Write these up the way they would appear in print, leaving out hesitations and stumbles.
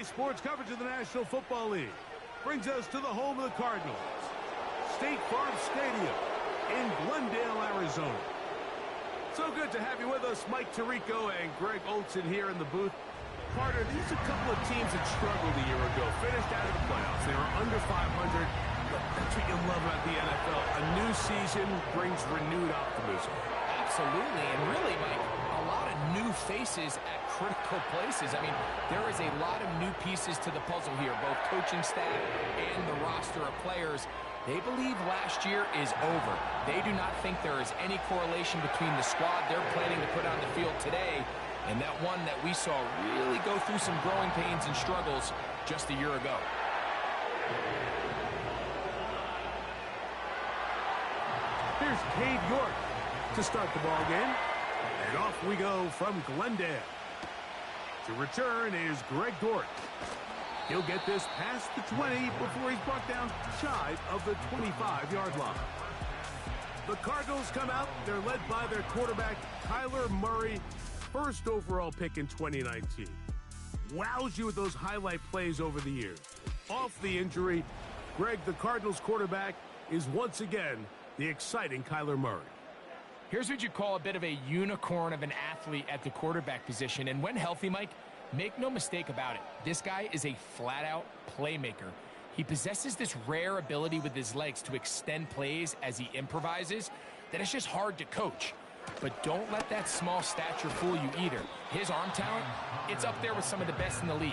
Today's sports coverage of the National Football League brings us to the home of the Cardinals, State Farm Stadium in Glendale, Arizona. So good to have you with us, Mike Tirico and Greg Olson here in the booth. Carter, these are a couple of teams that struggled a year ago, finished out of the playoffs. They were under 500, but that's what you love about the NFL. A new season brings renewed optimism. Absolutely, and really, Mike, a lot of new faces at critical places. I mean, there is a lot of new pieces to the puzzle here, both coaching staff and the roster of players. They believe last year is over. They do not think there is any correlation between the squad they're planning to put on the field today and that one that we saw really go through some growing pains and struggles just a year ago. Here's Cade York to start the ball game. And off we go from Glendale. To return is Greg Dort. He'll get this past the 20 before he's brought down shy of the 25-yard line. The Cardinals come out. They're led by their quarterback, Kyler Murray, first overall pick in 2019. Wows you with those highlight plays over the years. Off the injury, Greg, the Cardinals quarterback, is once again the exciting Kyler Murray. Here's what you call a bit of a unicorn of an athlete at the quarterback position. And when healthy, Mike, make no mistake about it. This guy is a flat-out playmaker. He possesses this rare ability with his legs to extend plays as he improvises that it's just hard to coach. But don't let that small stature fool you either. His arm talent, it's up there with some of the best in the league.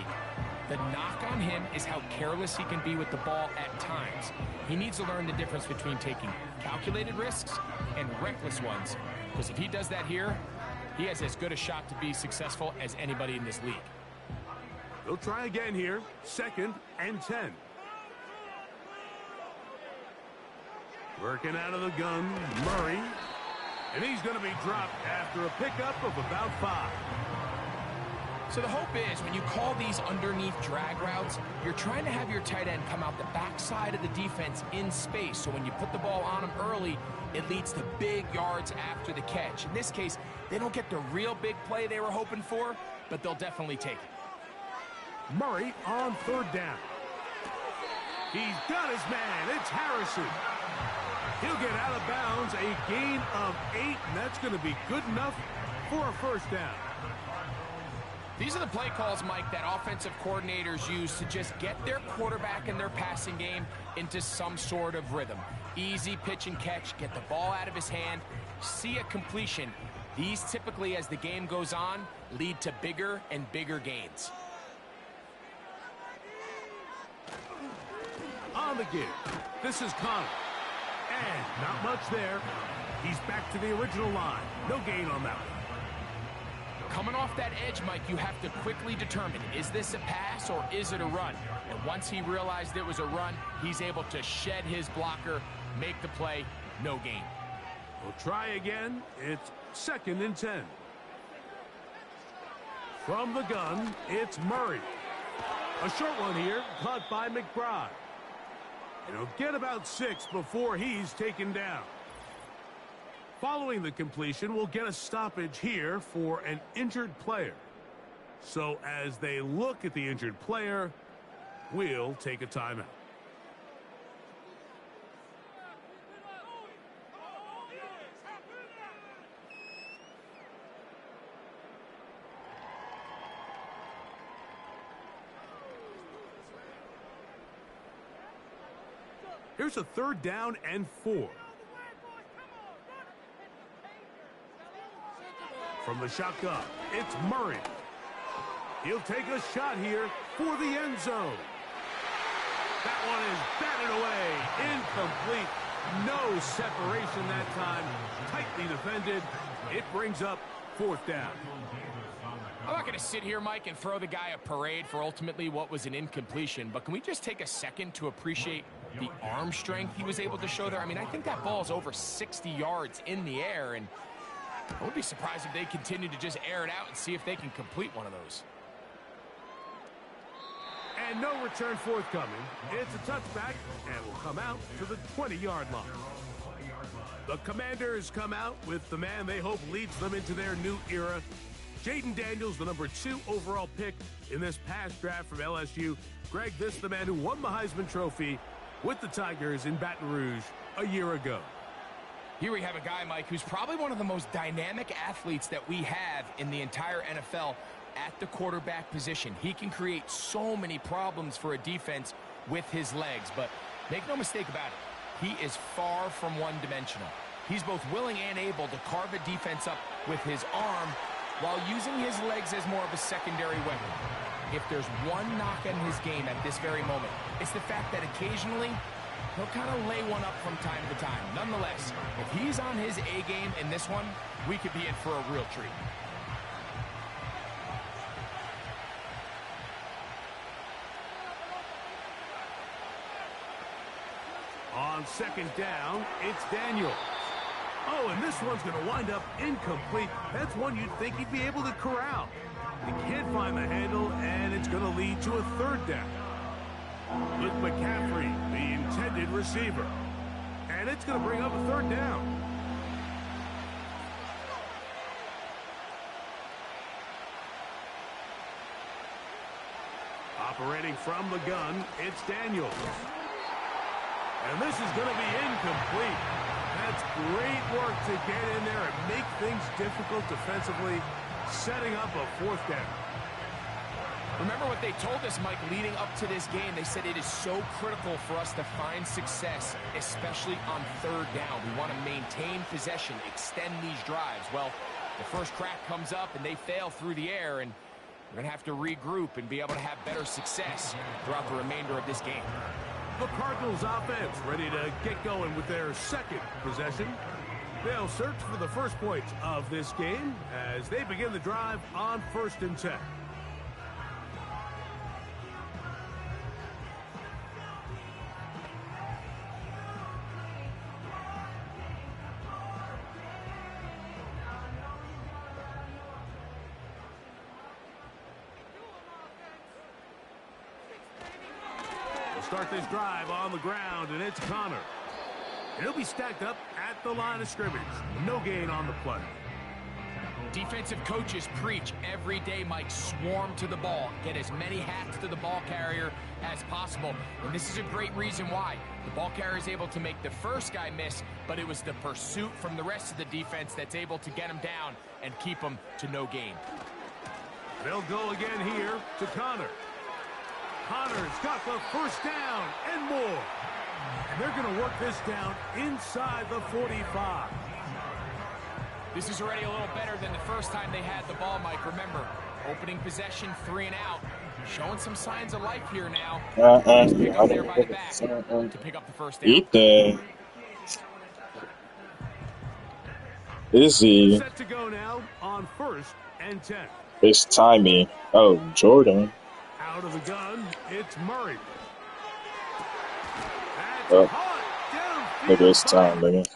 The knock on him is how careless he can be with the ball at times. He needs to learn the difference between taking calculated risks and reckless ones. Because if he does that here, he has as good a shot to be successful as anybody in this league. They'll try again here. 2nd and 10. Working out of the gun, Murray. And he's going to be dropped after a pickup of about 5. So the hope is when you call these underneath drag routes, you're trying to have your tight end come out the backside of the defense in space. So when you put the ball on him early, it leads to big yards after the catch. In this case, they don't get the real big play they were hoping for, but they'll definitely take it. Murray on 3rd down. He's got his man. It's Harrison. He'll get out of bounds, a gain of 8, and that's going to be good enough for a 1st down. These are the play calls, Mike, that offensive coordinators use to just get their quarterback and their passing game into some sort of rhythm. Easy pitch and catch, get the ball out of his hand, see a completion. These typically, as the game goes on, lead to bigger and bigger gains. On the give, this is Connor. And not much there. He's back to the original line. No gain on that one. Coming off that edge, Mike, you have to quickly determine, is this a pass or is it a run? And once he realized it was a run, he's able to shed his blocker, make the play, no gain. We'll try again. It's 2nd and 10. From the gun, it's Murray. A short one here, caught by McBride. And he'll get about 6 before he's taken down. Following the completion, we'll get a stoppage here for an injured player. So as they look at the injured player, we'll take a timeout. Here's a 3rd down and 4. From the shotgun, it's Murray. He'll take a shot here for the end zone. That one is batted away. Incomplete. No separation that time. Tightly defended. It brings up 4th down. I'm not going to sit here, Mike, and throw the guy a parade for ultimately what was an incompletion, but can we just take a second to appreciate the arm strength he was able to show there? I mean, I think that ball is over 60 yards in the air, and I would be surprised if they continue to just air it out and see if they can complete one of those. And no return forthcoming. It's a touchback, and will come out to the 20-yard line. The Commanders come out with the man they hope leads them into their new era, Jaden Daniels, the #2 overall pick in this past draft from LSU. Greg, this is the man who won the Heisman Trophy with the Tigers in Baton Rouge a year ago. Here we have a guy, Mike, who's probably one of the most dynamic athletes that we have in the entire NFL at the quarterback position. He can create so many problems for a defense with his legs, but make no mistake about it, he is far from one-dimensional. He's both willing and able to carve a defense up with his arm while using his legs as more of a secondary weapon. If there's one knock on his game at this very moment, it's the fact that occasionally he'll kind of lay one up from time to time. Nonetheless, if he's on his A game in this one, we could be in for a real treat. On second down, it's Daniels. Oh, and this one's going to wind up incomplete. That's one you'd think he'd be able to corral. He can't find the handle, and it's going to lead to a third down. With McCaffrey, the intended receiver. And it's going to bring up a third down. Operating from the gun, it's Daniels. And this is going to be incomplete. That's great work to get in there and make things difficult defensively, setting up a fourth down. Remember what they told us, Mike, leading up to this game. They said it is so critical for us to find success, especially on third down. We want to maintain possession, extend these drives. Well, the first crack comes up and they fail through the air, and we're going to have to regroup and be able to have better success throughout the remainder of this game. The Cardinals offense ready to get going with their second possession. They'll search for the first points of this game as they begin the drive on 1st and 10. Start this drive on the ground, and it's Connor. He'll be stacked up at the line of scrimmage. No gain on the play. Defensive coaches preach every day, Mike, swarm to the ball. Get as many hats to the ball carrier as possible. And this is a great reason why. The ball carrier is able to make the first guy miss, but it was the pursuit from the rest of the defense that's able to get him down and keep him to no gain. They'll go again here to Connor. Connor's got the first down and more. And they're going to work this down inside the 45. This is already a little better than the first time they had the ball, Mike. Remember, opening possession, 3 and out. Showing some signs of life here now. Pick up there by the back to pick up the first down. Eat that. Izzy. Set to go now on 1st and 10. It's timing. Oh, Jordan. Out of the gun, it's Murray. Oh, maybe it's time, nigga.